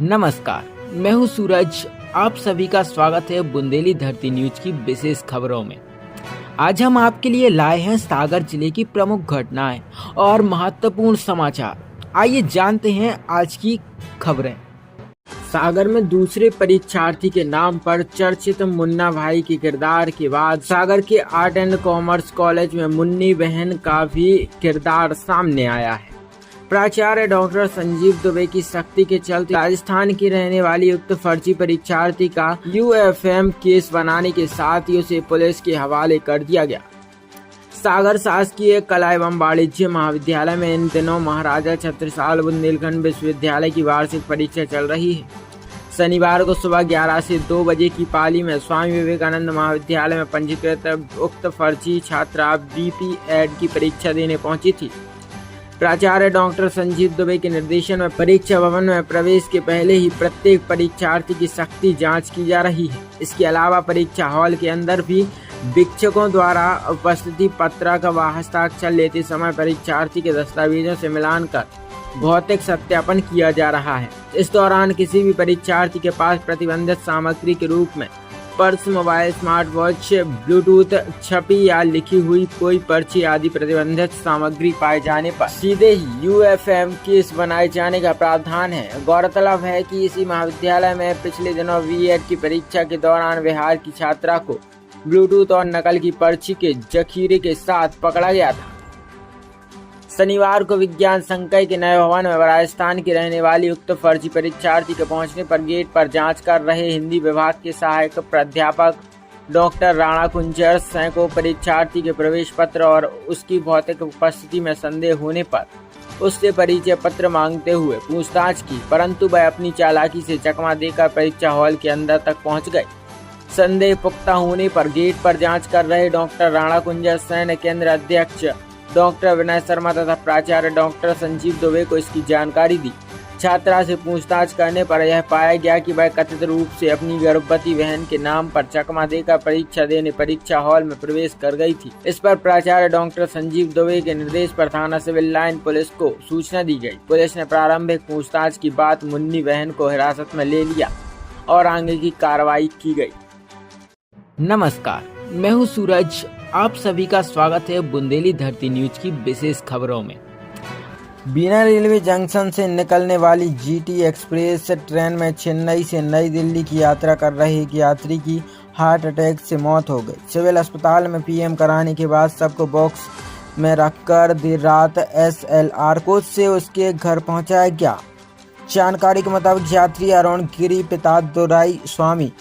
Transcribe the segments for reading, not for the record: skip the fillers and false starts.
नमस्कार, मैं हूं सूरज। आप सभी का स्वागत है बुंदेली धरती न्यूज की विशेष खबरों में। आज हम आपके लिए लाए हैं सागर जिले की प्रमुख घटनाएं और महत्वपूर्ण समाचार। आइए जानते हैं आज की खबरें। सागर में दूसरे परीक्षार्थी के नाम पर चर्चित मुन्ना भाई के किरदार के बाद सागर के आर्ट एंड कॉमर्स कॉलेज में मुन्नी बहन का भी किरदार सामने आया है। प्राचार्य डॉक्टर संजीव दुबे की सख्ती के चलते राजस्थान की रहने वाली उक्त फर्जी परीक्षार्थी का यूएफएम केस बनाने के साथ ही उसे पुलिस के हवाले कर दिया गया। सागर शासकीय कला एवं वाणिज्य महाविद्यालय में इन दिनों महाराजा छत्रसाल बुंदेलखंड विश्वविद्यालय की वार्षिक परीक्षा चल रही है। शनिवार को सुबह 11 से 2 बजे की पाली में स्वामी विवेकानंद महाविद्यालय में पंजीकृत उक्त फर्जी छात्रा बीपी एड की परीक्षा देने पहुंची थी। प्राचार्य डॉक्टर संजीव दुबे के निर्देशन में परीक्षा भवन में प्रवेश के पहले ही प्रत्येक परीक्षार्थी की सख्ती जांच की जा रही है। इसके अलावा परीक्षा हॉल के अंदर भी वीक्षकों द्वारा उपस्थिति पत्रक व हस्ताक्षर लेते समय परीक्षार्थी के दस्तावेजों से मिलान कर भौतिक सत्यापन किया जा रहा है। इस दौरान किसी भी परीक्षार्थी के पास प्रतिबंधित सामग्री के रूप में purse, mobile, smart watch, Bluetooth, छपी या लिखी हुई कोई पर्ची आदि प्रतिबंधित सामग्री पाए जाने पर सीधे ही यूएफएम केस बनाए जाने का प्रावधान है। गौरतलब है कि इसी महाविद्यालय में पिछले दिनों बीएड की परीक्षा के दौरान बिहार की छात्रा को ब्लूटूथ और नकल की पर्ची के जखीरे के साथ पकड़ा गया था। शनिवार को विज्ञान संकाय के नए भवन में राजस्थान की रहने वाली उक्त फर्जी परीक्षार्थी के पहुंचने पर गेट पर जांच कर रहे हिंदी विभाग के सहायक प्राध्यापक डॉक्टर राणा कुंजर सैको परीक्षार्थी के प्रवेश पत्र और उसकी भौतिक उपस्थिति में संदेह होने पर उससे परिचय पत्र मांगते हुए पूछताछ की, परंतु वह अपनी चालाकी से चकमा देकर परीक्षा हॉल के अंदर तक पहुँच गए। संदेह पुख्ता होने पर गेट पर जाँच कर रहे डॉक्टर राणा कुंजर सैन केंद्र अध्यक्ष डॉक्टर विनय शर्मा तथा प्राचार्य डॉक्टर संजीव दुबे को इसकी जानकारी दी। छात्रा से पूछताछ करने पर यह पाया गया कि वह कथित रूप से अपनी गर्भवती बहन के नाम पर चकमा देकर परीक्षा देने परीक्षा हॉल में प्रवेश कर गई थी। इस पर प्राचार्य डॉक्टर संजीव दुबे के निर्देश पर थाना सिविल लाइन पुलिस को सूचना दी गई। पुलिस ने प्रारंभिक पूछताछ की बात मुन्नी बहन को हिरासत में ले लिया और आगे की कार्रवाई की गई। नमस्कार, मैं हूँ सूरज। आप सभी का स्वागत है बुंदेली धरती न्यूज की विशेष खबरों में। बीना रेलवे जंक्शन से निकलने वाली जीटी एक्सप्रेस ट्रेन में चेन्नई से नई दिल्ली की यात्रा कर रहे एक यात्री की हार्ट अटैक से मौत हो गई। सिविल अस्पताल में पीएम कराने के बाद सबको बॉक्स में रखकर देर रात एसएलआर कोच से उसके घर पहुंचाया गया। जानकारी के मुताबिक यात्री अरुण गिरी पिता Durai Swami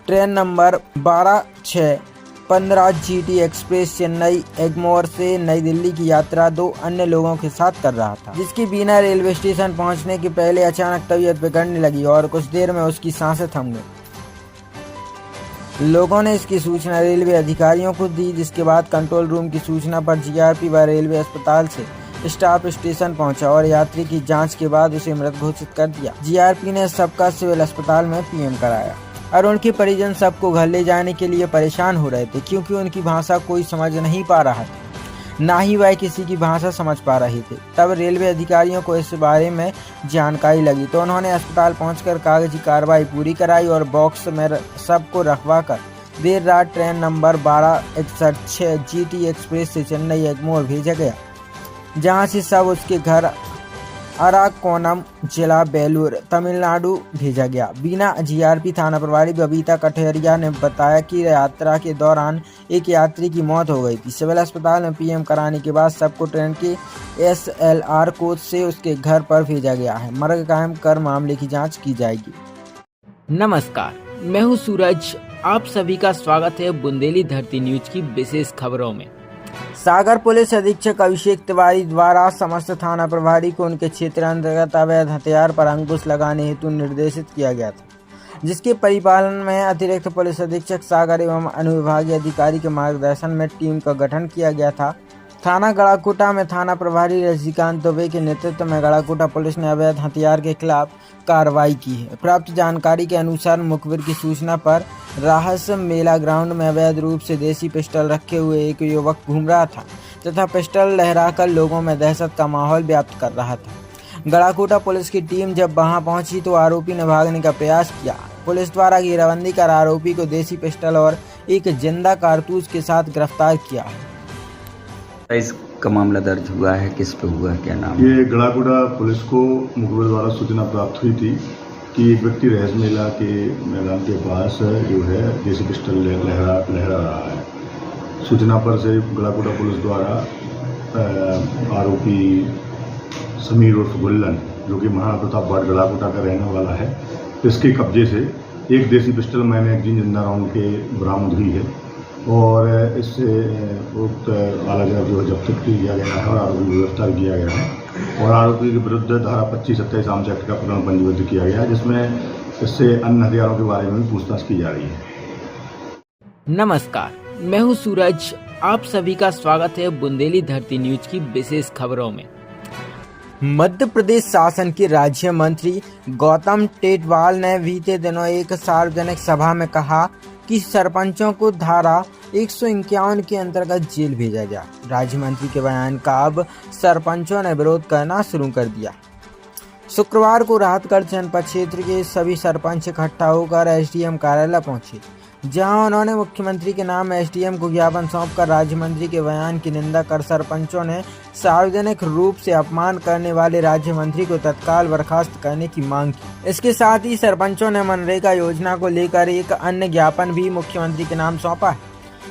train number 12615 GT express Chennai Egmore से नई दिल्ली की यात्रा 2 अन्य लोगों के साथ कर रहा था, जिसकी बीना रेलवे स्टेशन पहुंचने के पहले अचानक तबीयत बिगड़ने लगी और कुछ देर में उसकी सांसें थम गईं। लोगों ने इसकी सूचना रेलवे अधिकारियों को दी, जिसके बाद कंट्रोल रूम की सूचना पर जीआरपी व रेलवे अस्पताल से स्टाफ स्टेशन पहुंचा और यात्री की जांच के बाद उसे मृत घोषित कर दिया। जीआरपी ने सबका सिविल अस्पताल में पीएम कराया। अरुण के परिजन सबको घर ले जाने के लिए परेशान हो रहे थे, क्योंकि उनकी भाषा कोई समझ नहीं पा रहा था, ना ही वह किसी की भाषा समझ पा रहे थे। तब रेलवे अधिकारियों को इस बारे में जानकारी लगी तो उन्होंने अस्पताल पहुंचकर कागजी कार्रवाई पूरी कराई और बॉक्स में सबको रखवा कर देर रात ट्रेन नंबर 126 जीटी एक्सप्रेस से चेन्नई एगमोर भेजा गया, जहां से सब उसके घर अराकोनम जिला बेलूर तमिलनाडु भेजा गया। बीना जीआरपी थाना प्रभारी बबीता कठेरिया ने बताया कि यात्रा के दौरान एक यात्री की मौत हो गई थी। सिविल अस्पताल में पीएम कराने के बाद सबको ट्रेन के एसएलआर कोच से उसके घर पर भेजा गया है। मर्ग कायम कर मामले की जांच की जाएगी। नमस्कार, मैं हूँ सूरज। आप सभी का स्वागत है बुंदेली धरती न्यूज की विशेष खबरों में। सागर पुलिस अधीक्षक अभिषेक तिवारी द्वारा समस्त थाना प्रभारी को उनके क्षेत्र अंतर्गत अवैध हथियार पर अंकुश लगाने हेतु निर्देशित किया गया था, जिसके परिपालन में अतिरिक्त पुलिस अधीक्षक सागर एवं अनुविभागीय अधिकारी के मार्गदर्शन में टीम का गठन किया गया था। थाना गड़ाकोटा में थाना प्रभारी रजनीकांत दुबे के नेतृत्व में गड़ाकोटा पुलिस ने अवैध हथियार के खिलाफ कार्रवाई की है। प्राप्त जानकारी के अनुसार मुखबिर की सूचना पर राहस मेला ग्राउंड में अवैध रूप से देसी पिस्टल रखे हुए एक युवक घूम रहा था तथा पिस्टल लहराकर लोगों में दहशत का माहौल व्याप्त कर रहा था। गड़ाकोटा पुलिस की टीम जब वहां पहुंची तो आरोपी ने भागने का प्रयास किया। पुलिस द्वारा घेराबंदी कर आरोपी को देसी पिस्टल और एक जिंदा कारतूस के साथ गिरफ्तार किया। इसका मामला दर्ज हुआ है, किस पे हुआ है, क्या नाम? ये गड़ाकोटा पुलिस को मुखबिर द्वारा सूचना प्राप्त हुई थी कि एक व्यक्ति रहस मेला के मैदान के पास जो है देसी पिस्टल लहरा रहा है। सूचना पर से गड़ाकोटा पुलिस द्वारा आरोपी समीर उर्फ गुल्लन, जो कि महाराणा प्रताप वार्ड गड़ाकोटा का रहने वाला है, इसके कब्जे से एक देसी पिस्टल मैगजीन जिंदा राउंड के बरामद हुई है और इससे उक्त आला जगह जो है जब्त किया गया है और आरोपी को गिरफ्तार किया गया है और आरोपी के विरुद्ध धारा 25-27 आर्म्स एक्ट का प्रकरण पंजीबद्ध किया गया है, जिसमें इससे अन्य हथियारों के बारे में भी पूछताछ की जा रही है। नमस्कार, मैं हूं सूरज। आप सभी का स्वागत है बुंदेली धरती न्यूज की विशेष खबरों में। मध्य प्रदेश शासन के राज्य मंत्री गौतम टेटवाल ने बीते दिनों एक सार्वजनिक सभा में कहा कि सरपंचों को धारा 151 के अंतर्गत जेल भेजा गया। राज्य मंत्री के बयान का अब सरपंचों ने विरोध करना शुरू कर दिया। शुक्रवार को राहतगढ़ जनपद क्षेत्र के सभी सरपंच इकट्ठा होकर एसडीएम कार्यालय पहुंचे, जहां उन्होंने मुख्यमंत्री के नाम एसडीएम को ज्ञापन सौंपकर राज्य मंत्री के बयान की निंदा कर सरपंचों ने सार्वजनिक रूप से अपमान करने वाले राज्य मंत्री को तत्काल बर्खास्त करने की मांग की। इसके साथ ही सरपंचों ने मनरेगा योजना को लेकर एक अन्य ज्ञापन भी मुख्यमंत्री के नाम सौंपा है,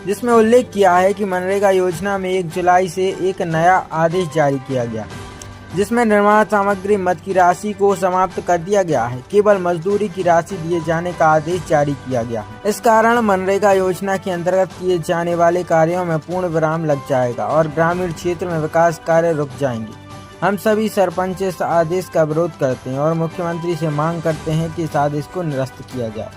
जिसमें उल्लेख किया है कि मनरेगा योजना में 1 जुलाई से एक नया आदेश जारी किया गया, जिसमें निर्माण सामग्री मद की राशि को समाप्त कर दिया गया है। केवल मजदूरी की राशि दिए जाने का आदेश जारी किया गया है। इस कारण मनरेगा योजना के अंतर्गत किए जाने वाले कार्यों में पूर्ण विराम लग जाएगा और ग्रामीण क्षेत्र में विकास कार्य रुक जाएंगे। हम सभी सरपंच इस आदेश का विरोध करते हैं और मुख्यमंत्री से मांग करते हैं कि इस आदेश को निरस्त किया जाए।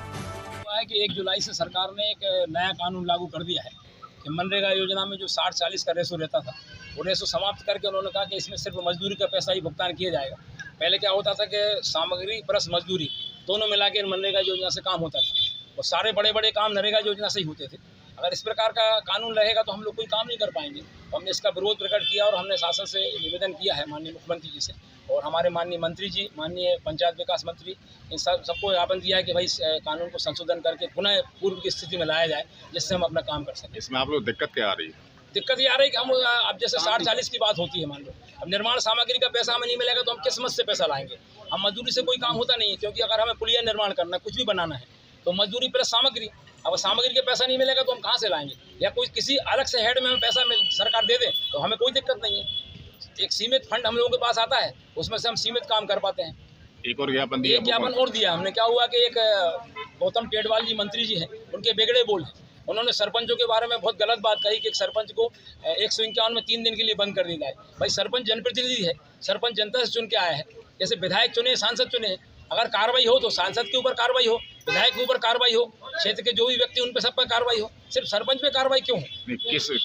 कि 1 जुलाई से सरकार ने एक नया कानून लागू कर दिया है कि मनरेगा योजना में जो 60-40 का रेशो रहता था, वो रेशो समाप्त करके उन्होंने कहा कि इसमें सिर्फ मजदूरी का पैसा ही भुगतान किया जाएगा। पहले क्या होता था कि सामग्री प्लस मजदूरी दोनों मिला के मनरेगा योजना से काम होता था और सारे बड़े बड़े काम नरेगा योजना से ही होते थे। अगर इस प्रकार का कानून रहेगा तो हम लोग कोई काम नहीं कर पाएंगे। तो हमने इसका विरोध प्रकट किया और हमने शासन से निवेदन किया है माननीय मुख्यमंत्री जी से और हमारे माननीय मंत्री जी, माननीय पंचायत विकास मंत्री, इन सबको ज्ञापन दिया है कि भाई इस कानून को संशोधन करके पुनः पूर्व की स्थिति में लाया जाए, जिससे हम अपना काम कर सकें। इसमें आप लोग दिक्कत क्या आ रही है? दिक्कत ये आ रही है कि हम अब जैसे 60-40 की बात होती है, मान लो अब निर्माण सामग्री का पैसा हमें नहीं मिलेगा तो हम किस मत से पैसा लाएंगे? हम मजदूरी से कोई काम होता नहीं है, क्योंकि अगर हमें पुलिया निर्माण करना है, कुछ भी बनाना है तो मजदूरी प्लस सामग्री। अब सामग्री का पैसा नहीं मिलेगा तो हम कहाँ से लाएंगे? या कोई किसी अलग से हेड में हमें पैसा सरकार दे दे तो हमें कोई दिक्कत नहीं है। एक सीमित फंड हम लोगों के पास आता है, उसमें से हम सीमित काम कर पाते हैं। एक और ज्ञापन दिया, एक ज्ञापन और दिया हमने। क्या हुआ कि एक गौतम टेटवाल जी मंत्री जी हैं, उनके बिगड़े बोल हैं। उन्होंने सरपंचों के बारे में बहुत गलत बात कही कि एक सरपंच को 151 में 3 दिन के लिए बंद कर दिया जाए। भाई सरपंच जनप्रतिनिधि है, सरपंच जनता से चुन के आया है। जैसे विधायक चुने, सांसद चुने, अगर कार्रवाई हो तो सांसद के ऊपर कार्रवाई हो, विधायक के ऊपर कार्रवाई हो, क्षेत्र के जो भी व्यक्ति उन पर सब पर कार्रवाई हो, सिर्फ सरपंच पे कार्रवाई क्यों हो?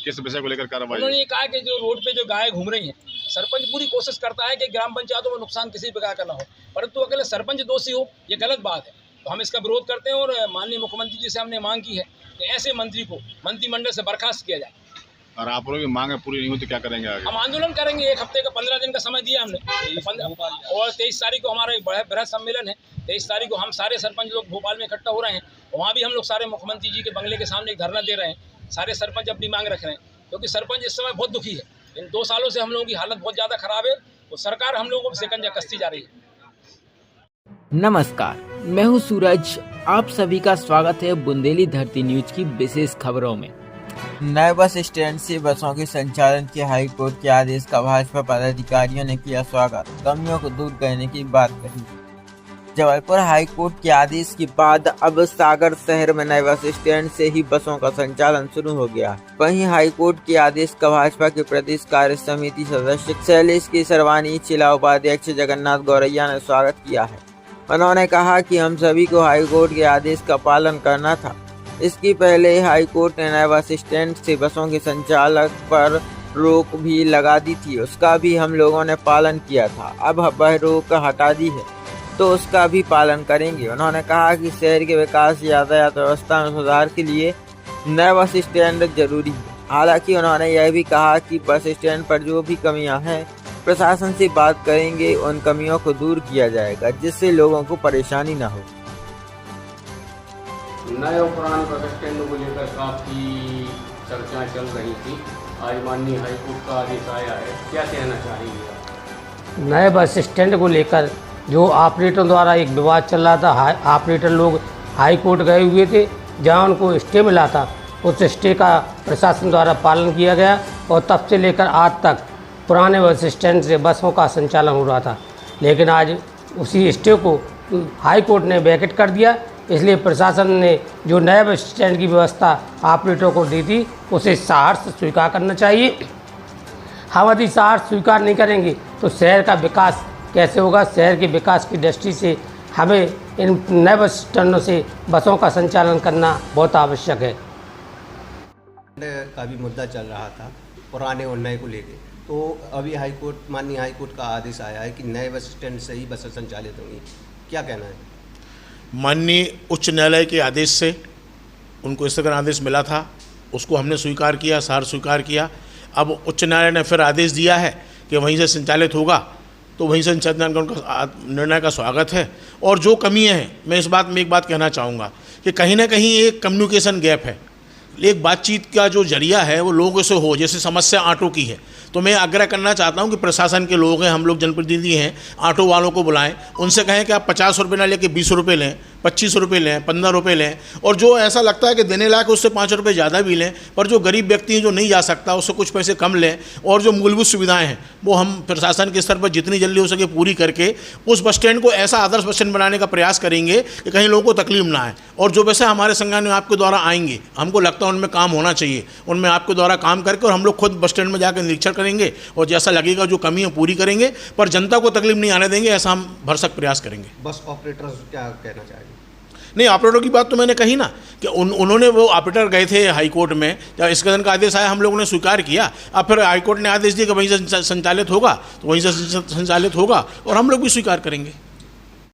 किस विषय को लेकर कार्रवाई? उन्होंने ये कहा कि जो रोड पे जो गाय घूम रही हैं, सरपंच पूरी कोशिश करता है कि ग्राम पंचायतों में नुकसान किसी प्रकार का ना हो, परंतु अकेले सरपंच दोषी हो, ये गलत बात है। तो हम इसका विरोध करते हैं और माननीय मुख्यमंत्री जी से हमने मांग की है कि ऐसे मंत्री को मंत्रिमंडल से बर्खास्त किया जाए। और आप लोगों की मांग पूरी नहीं होती क्या करेंगे आगे? हम आंदोलन करेंगे। 1 हफ्ते का 15 दिन का समय दिया हमने और 23 तारीख को हमारा एक बृहद सम्मेलन है। 23 तारीख को हम सारे सरपंच लोग भोपाल में इकट्ठा हो रहे हैं। वहाँ भी हम लोग सारे मुख्यमंत्री जी के बंगले के सामने एक धरना दे रहे हैं। सारे सरपंच अपनी मांग रख रहे हैं, क्योंकि सरपंच इस समय बहुत दुखी है। इन 2 सालों से हम लोगों की हालत बहुत ज़्यादा खराब है, तो सरकार हम लोगों को शिकंजा कसती जा रही है। नमस्कार, मैं हूं सूरज। आप सभी का स्वागत है बुंदेली धरती न्यूज की विशेष खबरों में। नए बस स्टैंड से बसों के संचालन के हाईकोर्ट के आदेश का भाजपा पदाधिकारियों ने किया स्वागत, कमियों को दूर करने की बात कही। जबलपुर हाईकोर्ट के आदेश के बाद अब सागर शहर में नए बस स्टैंड से ही बसों का संचालन शुरू हो गया। वहीं हाईकोर्ट के आदेश का भाजपा के प्रदेश कार्य समिति सदस्य शैलेश केसरवानी, जिला उपाध्यक्ष जगन्नाथ गौरैया ने स्वागत किया है। उन्होंने कहा कि हम सभी को हाईकोर्ट के आदेश का पालन करना था। इसके पहले हाईकोर्ट ने नए बस स्टैंड से बसों के संचालक पर रोक भी लगा दी थी, उसका भी हम लोगों ने पालन किया था। अब वह रोक हटा दी है तो उसका भी पालन करेंगे। उन्होंने कहा कि शहर के विकास, यातायात व्यवस्था में सुधार के लिए नए बस स्टैंड जरूरी है। हालांकि उन्होंने यह भी कहा कि बस स्टैंड पर जो भी कमियां हैं प्रशासन से बात करेंगे, उन कमियों को दूर किया जाएगा जिससे लोगों को परेशानी न हो। नए और पुराने बस स्टैंड को लेकर काफ़ी चर्चा चल रही थी। आज माननीय हाईकोर्ट का आदेश आया है, क्या कहना चाहेंगे आप? नए बस स्टैंड को लेकर जो ऑपरेटर द्वारा एक विवाद चल रहा था, ऑपरेटर लोग हाई कोर्ट गए हुए थे, जहां उनको स्टे मिला था। उस स्टे का प्रशासन द्वारा पालन किया गया और तब से लेकर आज तक पुराने बस स्टैंड से बसों का संचालन हो रहा था। लेकिन आज उसी स्टे को हाई कोर्ट ने वैकेट कर दिया। इसलिए प्रशासन ने जो नए बस स्टैंड की व्यवस्था ऑपरेटरों को दी थी उसे सहर्ष स्वीकार करना चाहिए। हम यदि सहर्ष स्वीकार नहीं करेंगे तो शहर का विकास कैसे होगा? शहर के विकास की दृष्टि से हमें इन नए बस स्टैंडों से बसों का संचालन करना बहुत आवश्यक है। का भी मुद्दा चल रहा था पुराने और नए को लेके, तो अभी माननीय हाईकोर्ट का आदेश आया है कि नए बस स्टैंड से ही बसें संचालित होंगी, क्या कहना है? माननीय उच्च न्यायालय के आदेश से उनको इस तरह आदेश मिला था, उसको हमने स्वीकार किया, सार स्वीकार किया। अब उच्च न्यायालय ने फिर आदेश दिया है कि वहीं से संचालित होगा, तो वहीं से संचालन का उनका निर्णय का स्वागत है। और जो कमियाँ हैं, मैं इस बात में एक बात कहना चाहूँगा कि कहीं ना कहीं एक कम्युनिकेशन गैप है। एक बातचीत का जो जरिया है वो लोगों से हो, जैसे समस्या ऑटो की है, तो मैं आग्रह करना चाहता हूं कि प्रशासन के लोग हैं, हम लोग जनप्रतिनिधि हैं, ऑटो वालों को बुलाएं, उनसे कहें कि आप 50 रुपये ना लेके 20 रुपये लें, 25 रुपये लें, 15 रुपये लें, और जो ऐसा लगता है कि देने लायक उससे 5 रुपये ज़्यादा भी लें, पर जो गरीब व्यक्ति हैं जो नहीं जा सकता उससे कुछ पैसे कम लें। और जो मूलभूत सुविधाएं हैं वो हम प्रशासन के स्तर पर जितनी जल्दी हो सके पूरी करके उस बस स्टैंड को ऐसा आदर्श बस स्टैंड बनाने का प्रयास करेंगे कि कहीं लोगों को तकलीफ ना आए। और जो पैसे हमारे संज्ञान में आपके द्वारा आएंगे, हमको लगता है उनमें काम होना चाहिए, उनमें आपके द्वारा काम करके और हम लोग खुद बस स्टैंड में जाकर निरीक्षण करेंगे और जैसा लगेगा जो कमी है पूरी करेंगे, पर जनता को तकलीफ नहीं आने देंगे, ऐसा हम भरसक प्रयास करेंगे। बस ऑपरेटर क्या कहना चाहेंगे? नहीं, ऑपरेटर की बात तो मैंने कही ना कि उन्होंने वो ऑपरेटर गए थे हाई कोर्ट में, जब इसके दिन का आदेश आया हम लोगों ने स्वीकार किया। अब फिर हाई कोर्ट ने आदेश दिया कि वहीं से संचालित होगा, तो वहीं से संचालित होगा और हम लोग भी स्वीकार करेंगे।